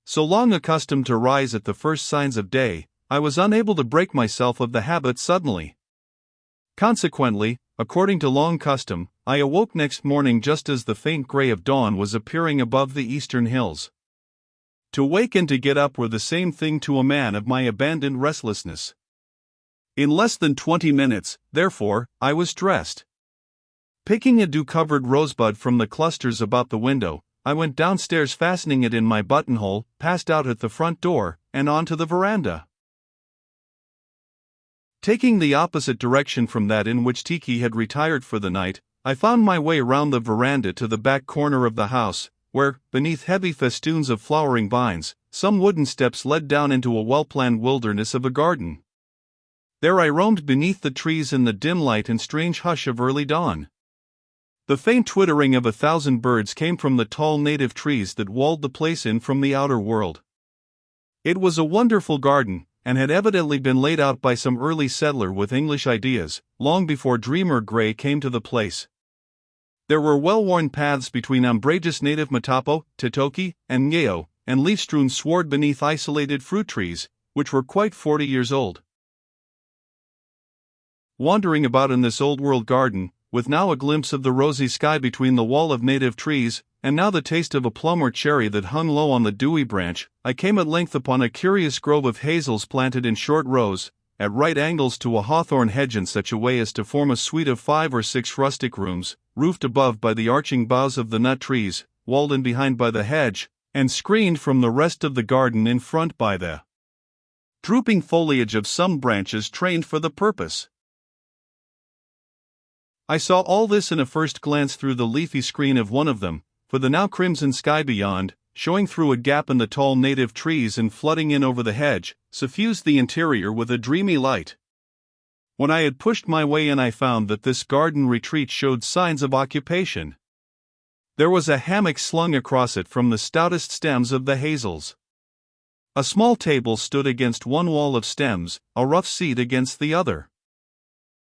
so long accustomed to rise at the first signs of day, I was unable to break myself of the habit suddenly. Consequently, according to long custom, I awoke next morning just as the faint gray of dawn was appearing above the eastern hills. To wake and to get up were the same thing to a man of my abandoned restlessness. In less than 20 minutes, therefore, I was dressed. Picking a dew-covered rosebud from the clusters about the window, I went downstairs fastening it in my buttonhole, passed out at the front door, and onto the veranda. Taking the opposite direction from that in which Tiki had retired for the night, I found my way round the veranda to the back corner of the house, where, beneath heavy festoons of flowering vines, some wooden steps led down into a well-planned wilderness of a garden. There I roamed beneath the trees in the dim light and strange hush of early dawn. The faint twittering of 1,000 birds came from the tall native trees that walled the place in from the outer world. It was a wonderful garden, and had evidently been laid out by some early settler with English ideas, long before Dreamer Gray came to the place. There were well-worn paths between umbrageous native matapo, titoki, and ngeo, and leaf-strewn sward beneath isolated fruit trees, which were quite 40 years old. Wandering about in this old-world garden, with now a glimpse of the rosy sky between the wall of native trees, and now the taste of a plum or cherry that hung low on the dewy branch, I came at length upon a curious grove of hazels planted in short rows, at right angles to a hawthorn hedge in such a way as to form a suite of 5 or 6 rustic rooms, roofed above by the arching boughs of the nut trees, walled in behind by the hedge, and screened from the rest of the garden in front by the drooping foliage of some branches trained for the purpose. I saw all this in a first glance through the leafy screen of one of them, for the now crimson sky beyond, showing through a gap in the tall native trees and flooding in over the hedge, suffused the interior with a dreamy light. When I had pushed my way in, I found that this garden retreat showed signs of occupation. There was a hammock slung across it from the stoutest stems of the hazels. A small table stood against one wall of stems, a rough seat against the other.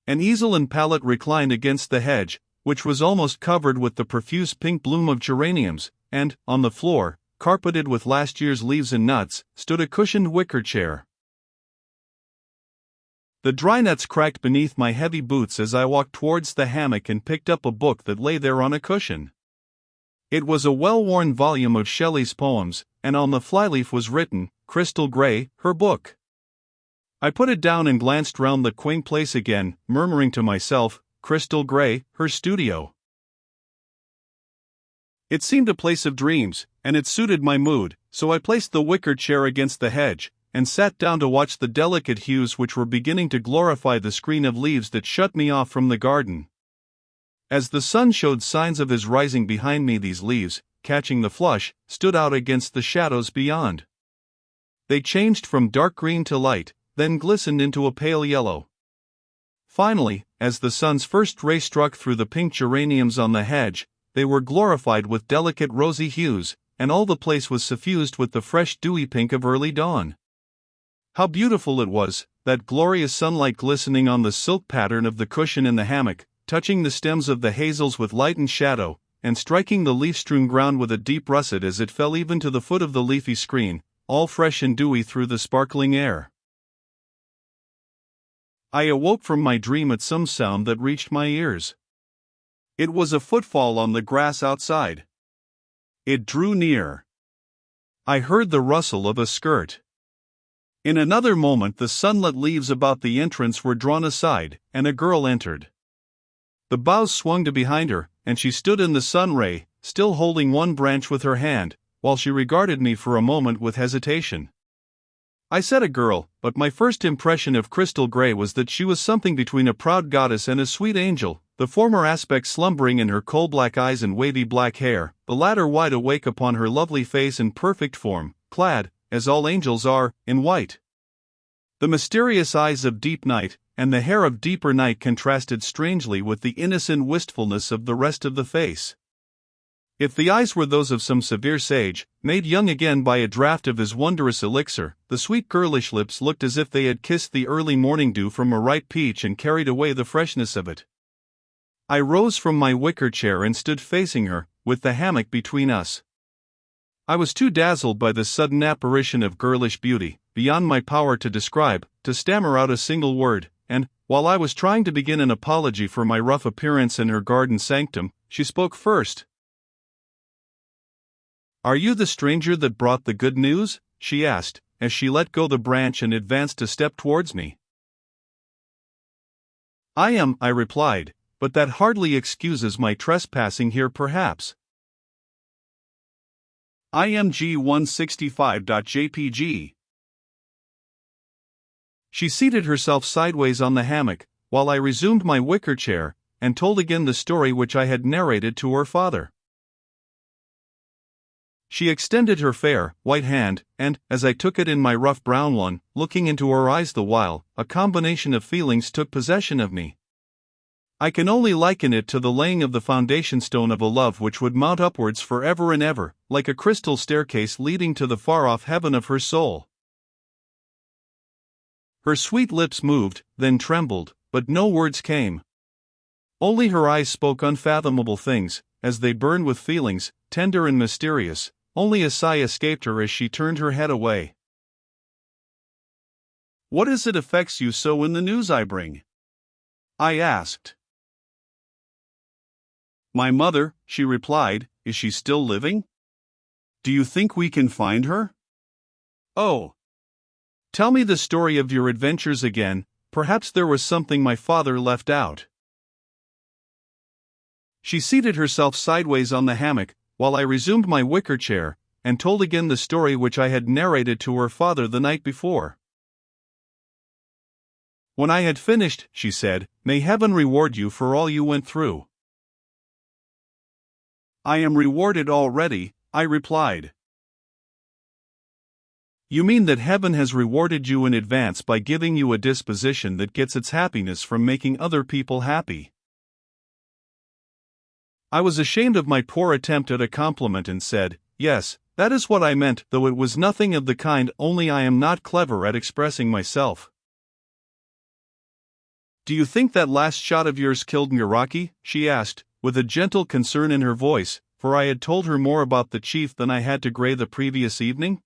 An easel and pallet reclined against the hedge, which was almost covered with the profuse pink bloom of geraniums, and, on the floor, carpeted with last year's leaves and nuts, stood a cushioned wicker chair. The dry nuts cracked beneath my heavy boots as I walked towards the hammock and picked up a book that lay there on a cushion. It was a well-worn volume of Shelley's poems, and on the flyleaf was written, "Crystal Gray, her book." I put it down and glanced round the quaint place again, murmuring to myself, "Crystal Gray, her studio." It seemed a place of dreams, and it suited my mood, so I placed the wicker chair against the hedge, and sat down to watch the delicate hues which were beginning to glorify the screen of leaves that shut me off from the garden. As the sun showed signs of his rising behind me, these leaves, catching the flush, stood out against the shadows beyond. They changed from dark green to light, then glistened into a pale yellow. Finally, as the sun's first ray struck through the pink geraniums on the hedge, they were glorified with delicate rosy hues, and all the place was suffused with the fresh dewy pink of early dawn. How beautiful it was, that glorious sunlight glistening on the silk pattern of the cushion in the hammock, touching the stems of the hazels with light and shadow, and striking the leaf-strewn ground with a deep russet as it fell even to the foot of the leafy screen, all fresh and dewy through the sparkling air. I awoke from my dream at some sound that reached my ears. It was a footfall on the grass outside. It drew near. I heard the rustle of a skirt. In another moment the sunlit leaves about the entrance were drawn aside, and a girl entered. The boughs swung to behind her, and she stood in the sun ray, still holding one branch with her hand, while she regarded me for a moment with hesitation. I said a girl, but my first impression of Crystal Gray was that she was something between a proud goddess and a sweet angel, the former aspect slumbering in her coal-black eyes and wavy black hair, the latter wide awake upon her lovely face and perfect form, clad, as all angels are, in white. The mysterious eyes of deep night, and the hair of deeper night contrasted strangely with the innocent wistfulness of the rest of the face. If the eyes were those of some severe sage, made young again by a draught of his wondrous elixir, the sweet girlish lips looked as if they had kissed the early morning dew from a ripe peach and carried away the freshness of it. I rose from my wicker chair and stood facing her, with the hammock between us. I was too dazzled by this sudden apparition of girlish beauty, beyond my power to describe, to stammer out a single word, and, while I was trying to begin an apology for my rough appearance in her garden sanctum, she spoke first. "Are you the stranger that brought the good news?" she asked, as she let go the branch and advanced a step towards me. "I am," I replied, "but that hardly excuses my trespassing here perhaps." IMG 165.jpg. She seated herself sideways on the hammock, while I resumed my wicker chair, and told again the story which I had narrated to her father. She extended her fair, white hand, and, as I took it in my rough brown one, looking into her eyes the while, a combination of feelings took possession of me. I can only liken it to the laying of the foundation stone of a love which would mount upwards for ever and ever, like a crystal staircase leading to the far-off heaven of her soul. Her sweet lips moved, then trembled, but no words came. Only her eyes spoke unfathomable things, as they burned with feelings, tender and mysterious. Only a sigh escaped her as she turned her head away. "What is it affects you so in the news I bring?" I asked. "My mother," she replied. "Is she still living? Do you think we can find her?" "Oh. Tell me the story of your adventures again, perhaps there was something my father left out." She seated herself sideways on the hammock, while I resumed my wicker chair, and told again the story which I had narrated to her father the night before. When I had finished, she said, "May heaven reward you for all you went through." "I am rewarded already," I replied. "You mean that heaven has rewarded you in advance by giving you a disposition that gets its happiness from making other people happy." I was ashamed of my poor attempt at a compliment and said, "Yes, that is what I meant, though it was nothing of the kind, only I am not clever at expressing myself." "Do you think that last shot of yours killed Ngaraki?" she asked, with a gentle concern in her voice, for I had told her more about the chief than I had to Gray the previous evening.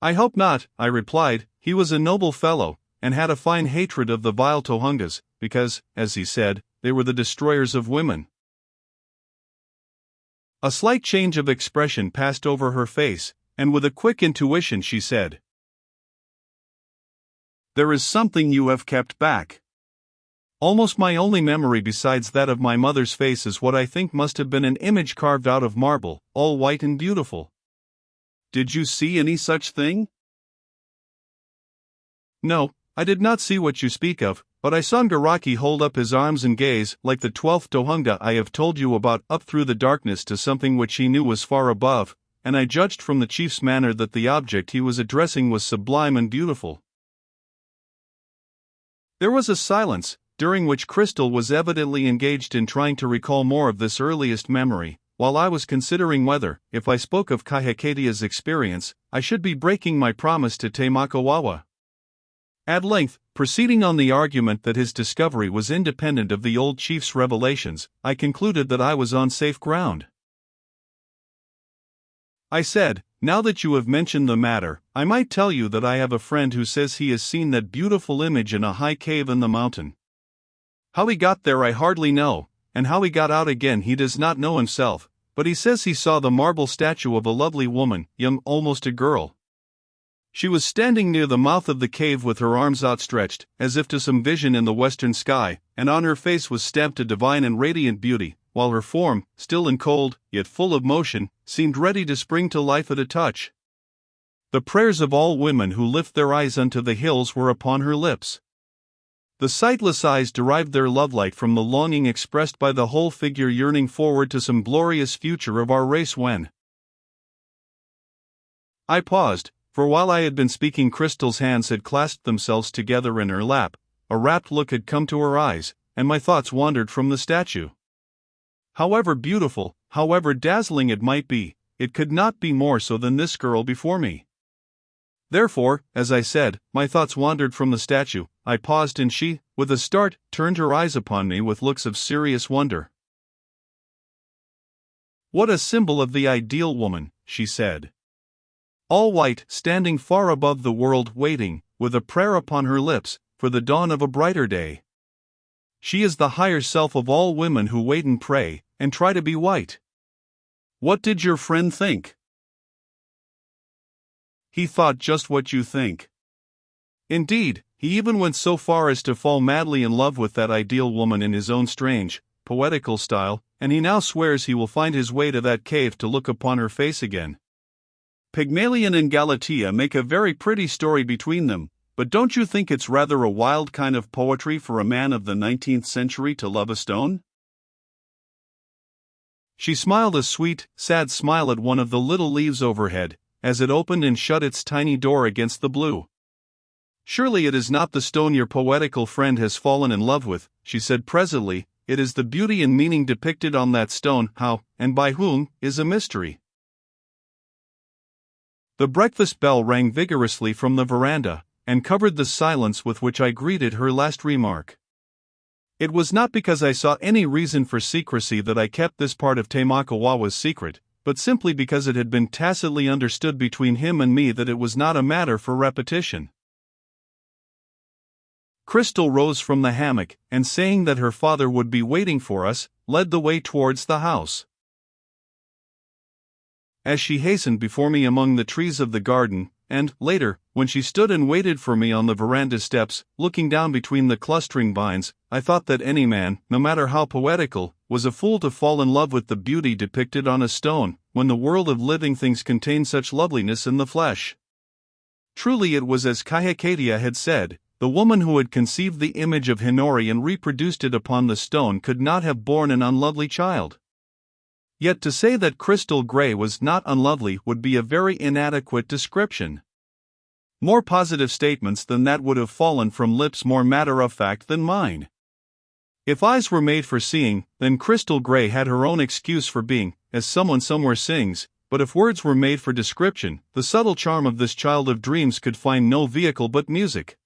"I hope not," I replied. "He was a noble fellow, and had a fine hatred of the vile Tohungas, because, as he said, they were the destroyers of women." A slight change of expression passed over her face, and with a quick intuition she said, "There is something you have kept back." Almost my only memory besides that of my mother's face is what I think must have been an image carved out of marble, all white and beautiful. "Did you see any such thing?" "No, I did not see what you speak of, but I saw Ngaraki hold up his arms and gaze, like the 12th Tohunga I have told you about, up through the darkness to something which he knew was far above, and I judged from the chief's manner that the object he was addressing was sublime and beautiful." There was a silence, during which Crystal was evidently engaged in trying to recall more of this earliest memory, while I was considering whether, if I spoke of Kahekadia's experience, I should be breaking my promise to Te-Makawawa. At length, proceeding on the argument that his discovery was independent of the old chief's revelations, I concluded that I was on safe ground. I said, "Now that you have mentioned the matter, I might tell you that I have a friend who says he has seen that beautiful image in a high cave in the mountain. How he got there I hardly know, and how he got out again he does not know himself, but he says he saw the marble statue of a lovely woman, young, almost a girl. She was standing near the mouth of the cave with her arms outstretched, as if to some vision in the western sky, and on her face was stamped a divine and radiant beauty, while her form, still and cold, yet full of motion, seemed ready to spring to life at a touch. The prayers of all women who lift their eyes unto the hills were upon her lips. The sightless eyes derived their lovelight from the longing expressed by the whole figure yearning forward to some glorious future of our race when—" I paused, for while I had been speaking Crystal's hands had clasped themselves together in her lap, a rapt look had come to her eyes, and my thoughts wandered from the statue. However beautiful, however dazzling it might be, it could not be more so than this girl before me. Therefore, as I said, my thoughts wandered from the statue. I paused and she, with a start, turned her eyes upon me with looks of serious wonder. What a symbol of the ideal woman, she said. All white, standing far above the world, waiting, with a prayer upon her lips, for the dawn of a brighter day. She is the higher self of all women who wait and pray, and try to be white. What did your friend think? He thought just what you think. Indeed, he even went so far as to fall madly in love with that ideal woman in his own strange, poetical style, and he now swears he will find his way to that cave to look upon her face again. Pygmalion and Galatea make a very pretty story between them, but don't you think it's rather a wild kind of poetry for a man of the 19th century to love a stone? She smiled a sweet, sad smile at one of the little leaves overhead, as it opened and shut its tiny door against the blue. Surely it is not the stone your poetical friend has fallen in love with, she said presently. It is the beauty and meaning depicted on that stone. How, and by whom, is a mystery. The breakfast bell rang vigorously from the veranda, and covered the silence with which I greeted her last remark. It was not because I saw any reason for secrecy that I kept this part of Tamakawawa's secret, but simply because it had been tacitly understood between him and me that it was not a matter for repetition. Crystal rose from the hammock, and saying that her father would be waiting for us, led the way towards the house. As she hastened before me among the trees of the garden, and, later, when she stood and waited for me on the veranda steps, looking down between the clustering vines, I thought that any man, no matter how poetical, was a fool to fall in love with the beauty depicted on a stone, when the world of living things contained such loveliness in the flesh. Truly it was as Kahakatea had said. The woman who had conceived the image of Hinori and reproduced it upon the stone could not have borne an unlovely child. Yet to say that Crystal Gray was not unlovely would be a very inadequate description. More positive statements than that would have fallen from lips more matter-of-fact than mine. If eyes were made for seeing, then Crystal Gray had her own excuse for being, as someone somewhere sings, but if words were made for description, the subtle charm of this child of dreams could find no vehicle but music.